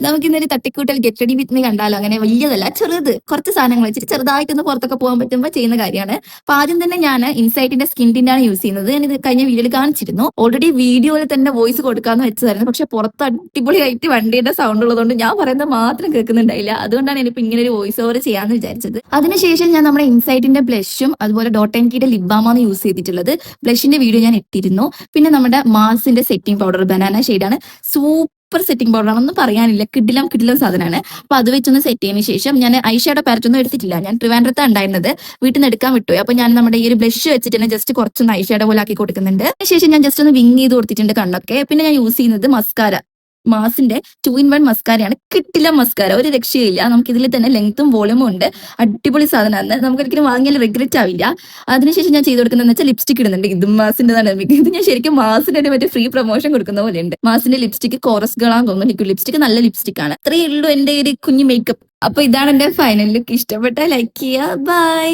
നമുക്ക് ഇന്നൊരു തട്ടിക്കൂട്ടൽ get ready with me കണ്ടാലോ? അങ്ങനെ വലിയതല്ല, ചെറുത് കുറച്ച് സാധനങ്ങൾ വെച്ചിട്ട് ചെറുതായിട്ടൊന്ന് പുറത്തൊക്കെ പോകാൻ പറ്റുമ്പോൾ ചെയ്യുന്ന കാര്യമാണ്. അപ്പൊ ആദ്യം തന്നെ ഞാൻ ഇൻസൈറ്റിന്റെ സ്കിൻ ടിന്റാണ് യൂസ് ചെയ്യുന്നത്. ഞാൻ ഇത് കഴിഞ്ഞ വീഡിയോയിൽ കാണിച്ചിരുന്നു. ഓൾറെഡി വീഡിയോയിൽ തന്നെ വോയിസ് കൊടുക്കാന്ന് വെച്ചതായിരുന്നു. പക്ഷെ പുറത്ത് അടിപൊളിയായിട്ട് വണ്ടിയുടെ സൗണ്ട് ഉള്ളതുകൊണ്ട് ഞാൻ പറയുന്നത് മാത്രം കേൾക്കുന്നുണ്ടായില്ല. അതുകൊണ്ടാണ് എനിക്ക് ഇങ്ങനെ ഒരു വോയിസ് ഓവർ ചെയ്യാന്ന് വിചാരിച്ചത്. അതിനുശേഷം ഞാൻ നമ്മുടെ ഇൻസൈറ്റിന്റെ ബ്ലഷും അതുപോലെ ഡോട്ട് ആൻഡ് കീയുടെ ലിപ് ബാമാണ് യൂസ് ചെയ്തിട്ടുള്ളത്. ബ്ലഷിന്റെ വീഡിയോ ഞാൻ ഇട്ടിരുന്നു. പിന്നെ നമ്മുടെ മാസിന്റെ സെറ്റിംഗ് പൗഡർ ബനാന ഷെയ്ഡാണ്. സൂപ്പർ സെറ്റിംഗ് പൗഡർ ആണെന്ന് പറയാനില്ല, കിടിലം സാധനമാണ്. അപ്പൊ അത് വെച്ചൊന്ന് സെറ്റ് ചെയ്തതിന് ശേഷം ഞാൻ ഐഷാഡോ പാലറ്റ് ഒന്നും എടുത്തിട്ടില്ല. ഞാൻ ട്രിവാൻഡ്രത്താണ് ഉണ്ടായിരുന്നത്, വീട്ടിൽ നിന്ന് എടുക്കാൻ വിട്ടു. അപ്പൊ ഞാൻ നമ്മുടെ ഈ ഒരു ബ്ലഷ് വെച്ചിട്ട് തന്നെ ജസ്റ്റ് കുറച്ചൊന്ന് ഐഷാഡോ പോലെ ആക്കി കൊടുക്കുന്നുണ്ട്. അതിനുശേഷം ഞാൻ ജസ്റ്റ് ഒന്ന് വിങ് ചെയ്ത് കൊടുത്തിട്ടുണ്ട് കണ്ണൊക്കെ. പിന്നെ ഞാൻ യൂസ് ചെയ്യുന്നത് മസ്കാര, മാസിന്റെ 2-in-1 മസ്കാരയാണ്. കിട്ടില്ല മസ്കാര, ഒരു രക്ഷയില്ല. നമുക്ക് ഇതിൽ തന്നെ ലെങ്ത്തും വോളിയുമും ഉണ്ട്. അടിപൊളി സാധനമാണ്, നമുക്ക് ഒരിക്കലും വാങ്ങിയാൽ റിഗ്രറ്റ് ആവില്ല. അതിനുശേഷം ഞാൻ ചെയ്ത് കൊടുക്കുന്നത് വെച്ചാൽ ലിപ്സ്റ്റിക് ഇടുന്നുണ്ട്. ഇതും മാസിന്റെതാണ്. ഇത് ഞാൻ ശരിക്കും മാസിന്റെ മറ്റേ ഫ്രീ പ്രൊമോഷൻ കൊടുക്കുന്ന പോലെ ഉണ്ട്. മാസിന്റെ ലിപ്സ്റ്റിക് കോറസ് ഗേളാന്ന് തോന്നുന്നു. ലിക്വിഡ് ലിപ്സ്റ്റിക് നല്ല ലിപ്സ്റ്റിക് ആണ്. ഇത്രയേ ഉള്ളൂ എന്റെ ഒരു കുഞ്ഞു മേക്കപ്പ്. അപ്പൊ ഇതാണ് എന്റെ ഫൈനൽ ലുക്ക്. ഇഷ്ടപ്പെട്ടാൽ ലൈക്ക് ചെയ്യുക. ബൈ.